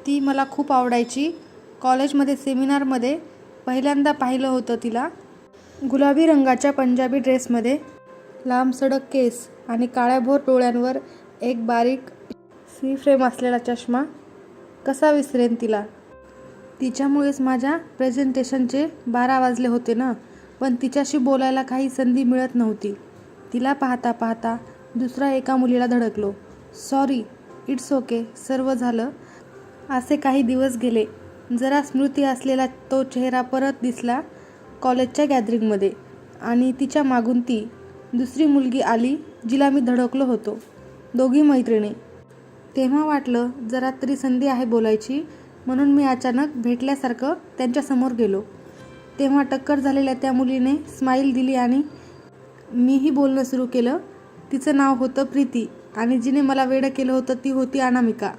ती मला खूप आवडायची. कॉलेजमध्ये सेमिनारमध्ये पहिल्यांदा पाहिलं होतं तिला. गुलाबी रंगाच्या पंजाबी ड्रेसमध्ये, लांबसडक केस आणि काळ्याभोर डोळ्यांवर एक बारीक सी फ्रेम असलेला चष्मा. कसा विसरेन तिला. तिच्यामुळेच माझ्या प्रेझेंटेशनचे 12 वाजले होते ना. पण तिच्याशी बोलायला काही संधी मिळत नव्हती. तिला पाहता पाहता दुसऱ्या एका मुलीला धडकलो. सॉरी, इट्स ओके, सर्व झालं. असे काही दिवस गेले. जरा स्मृती असलेला तो चेहरा परत दिसला कॉलेजच्या गॅदरिंगमध्ये. आणि तिच्या मागून ती दुसरी मुलगी आली जिला मी धडकलो होतो. दोघी मैत्रिणी. तेव्हा वाटलं जरा तरी संधी आहे बोलायची, म्हणून मी अचानक भेटल्यासारखं त्यांच्यासमोर गेलो. तेव्हा टक्कर झालेल्या त्या मुलीने स्माईल दिली आणि मीही बोलणं सुरू केलं. तिचं नाव होतं प्रीती आणि जिने मला वेडं केलं होतं ती होती अनामिका.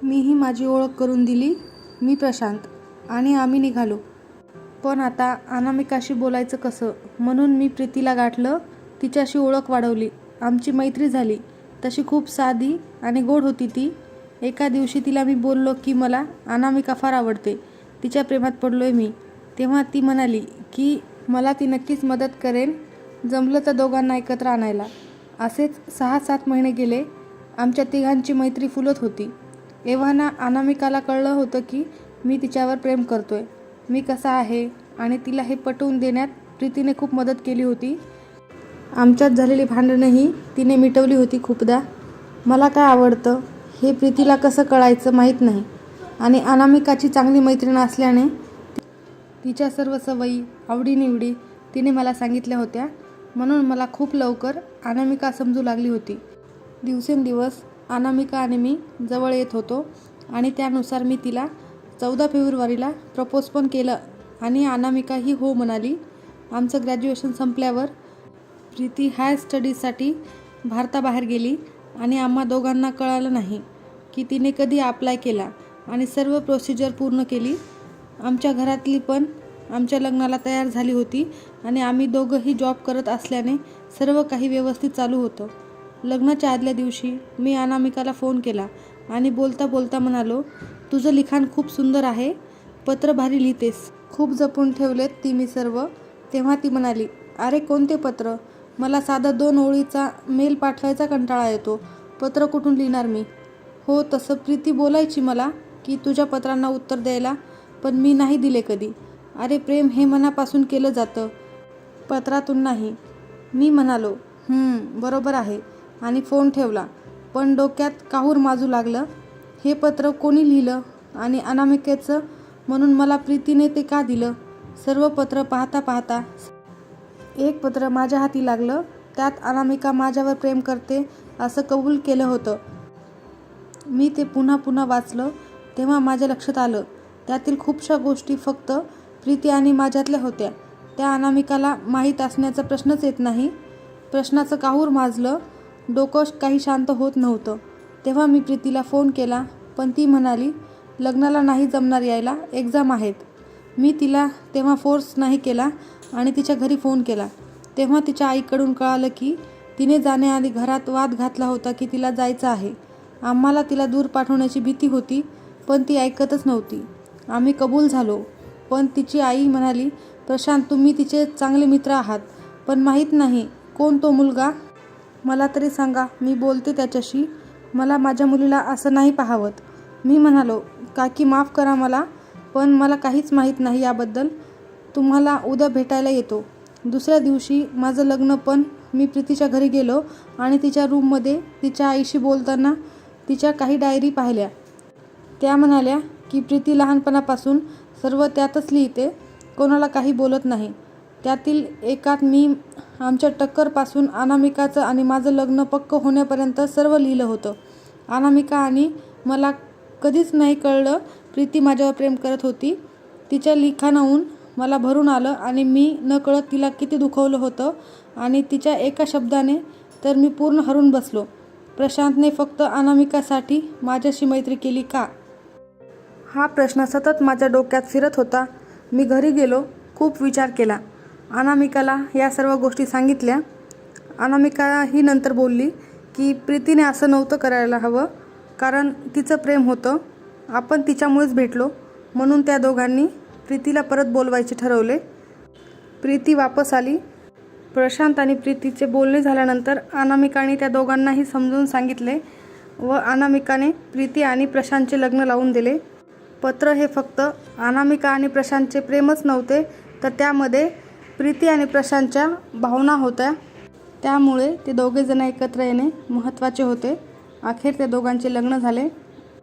मीही माझी ओळख करून दिली. मी प्रशांत आणि आम्ही निघालो. पण आता अनामिकाशी बोलायचं कसं, म्हणून मी प्रीतीला गाठलं. तिच्याशी ओळख वाढवली. आमची मैत्री झाली. तशी खूप साधी आणि गोड होती ती. एका दिवशी तिला मी बोललो की मला अनामिका फार आवडते, तिच्या प्रेमात पडलोय मी. तेव्हा ती म्हणाली की मला ती नक्कीच मदत करेन, जमलं तर दोघांना एकत्र आणायला. असेच 6-7 महिने गेले. आमच्या तिघांची मैत्री फुलत होती. एव्हाना अनामिकाला कळलं होतं की मी तिच्यावर प्रेम करतोय, मी कसा आहे, आणि तिला हे पटवून देण्यात प्रीतीने खूप मदत केली होती. आमच्यात झालेली भांडणंही तिने मिटवली होती खूपदा. मला काय आवडतं हे प्रीतीला कसं कळायचं माहीत नाही. आणि अनामिकाची चांगली मैत्रीण असल्याने तिच्या सर्व सवयी, आवडीनिवडी तिने मला सांगितल्या होत्या. म्हणून मला खूप लवकर अनामिका समजू लागली होती. दिवसेंदिवस अनामिका आणि मी जवळ येत होतो आणि त्यानुसार मी तिला 14 फेब्रुवारीला प्रपोज पण केलं आणि अनामिका ही हो म्हणाली. आमचं ग्रॅज्युएशन संपल्यावर प्रीती हायर स्टडीजसाठी भारताबाहेर गेली आणि आम्हा दोघांना कळालं नाही की तिने कधी अप्लाय केला आणि सर्व प्रोसिजर पूर्ण केली. आमच्या घरातली पण आमच्या लग्नाला तयार झाली होती आणि आम्ही दोघंही जॉब करत असल्याने सर्व काही व्यवस्थित चालू होतं. लग्नाच्या आदल्या दिवशी मी अनामिकाला फोन केला आणि बोलता बोलता म्हणालो, तुझं लिखाण खूप सुंदर आहे, पत्र भारी लिहितेस, खूप जपून ठेवलेत ती मी सर्व. तेव्हा ती म्हणाली, अरे कोणते पत्र, मला साधा 2 ओळीचा मेल पाठवायचा कंटाळा येतो, पत्र कुठून लिहिणार मी. हो, तसं प्रीती बोलायची मला की तुझ्या पत्रांना उत्तर द्यायला, पण मी नाही दिले कधी. अरे प्रेम हे मनापासून केलं जातं, पत्रातून नाही. मी म्हणालो बरोबर आहे आणि फोन ठेवला. पण डोक्यात काहूर माजू लागलं. हे पत्र कोणी लिहिलं आणि अनामिकेचं म्हणून मला प्रीतीने ते का दिलं. सर्व पत्र पाहता पाहता एक पत्र माझ्या हाती लागलं. त्यात अनामिका माझ्यावर प्रेम करते असं कबूल केलं होतं. मी ते पुन्हा पुन्हा वाचलं तेव्हा माझ्या लक्षात आलं त्यातील खूपशा गोष्टी फक्त प्रीती आणि माझ्यातल्या होत्या. त्या अनामिकाला माहीत असण्याचा प्रश्नच येत नाही. प्रश्नाचं काहूर माजलं, डोकं काही शांत होत नव्हतं. तेव्हा मी प्रीतीला फोन केला, पण ती म्हणाली लग्नाला नाही जमणार यायला, एक्झाम आहेत. मी तिला तेव्हा फोर्स नाही केला आणि तिच्या घरी फोन केला. तेव्हा तिच्या आईकडून कळालं की तिने जाण्याआधी घरात वाद घातला होता की तिला जायचं आहे. आम्हाला तिला दूर पाठवण्याची भीती होती, पण ती ऐकतच नव्हती. आम्ही कबूल झालो. पण तिची आई म्हणाली, प्रशांत तुम्ही तिचे चांगले मित्र आहात, पण माहीत नाही कोण तो मुलगा. मला तरी सांगा, मी बोलते त्याच्याशी. मला माझ्या मुलीला असं नाही पाहावत. मी म्हणालो, काकी माफ करा मला, पण मला काहीच माहीत नाही याबद्दल. तुम्हाला उद्या भेटायला येतो. दुसऱ्या दिवशी माझं लग्न, पण मी प्रीतीच्या घरी गेलो आणि तिच्या रूममध्ये तिच्या आईशी बोलताना तिच्या काही डायरी पाहिल्या. त्या म्हणाल्या की प्रीती लहानपणापासून सर्व त्यातच लिहिते, कोणाला काही बोलत नाही. त्यातील एकात मी आमच्या टक्करपासून अनामिकाचं आणि माझं लग्न पक्क होण्यापर्यंत सर्व लिहिलं होतं. अनामिका आणि मला कधीच नाही कळलं प्रीती माझ्यावर प्रेम करत होती. तिच्या लिखाणाहून मला भरून आलं आणि मी नकळत तिला किती दुखवलं होतं आणि तिच्या एका शब्दाने तर मी पूर्ण हरून बसलो. प्रशांतने फक्त अनामिकासाठी माझ्याशी मैत्री केली का? हा प्रश्न सतत माझ्या डोक्यात फिरत होता. मी घरी गेलो, खूप विचार केला. अनामिकाला या सर्व गोष्टी सांगितल्या. अनामिका ही नंतर बोलली की प्रीतीने असं नव्हतं करायला हवं, कारण तिचं प्रेम होतं. आपण तिच्यामुळेच भेटलो म्हणून त्या दोघांनी प्रीतीला परत बोलवायचे ठरवले. प्रीती वापस आली. प्रशांत आणि प्रीतीचे बोलणे झाल्यानंतर अनामिकाने त्या दोघांनाही समजून सांगितले व अनामिकाने प्रीती आणि प्रशांतचे लग्न लावून दिले. पत्र हे फक्त अनामिका आणि प्रशांतचे प्रेमच नव्हते, तर त्यामध्ये प्रीती आणि प्रशांतच्या भावना होत्या. त्यामुळे ते दोघेजण एकत्र येणे महत्त्वाचे होते. अखेर त्या दोघांचे लग्न झाले.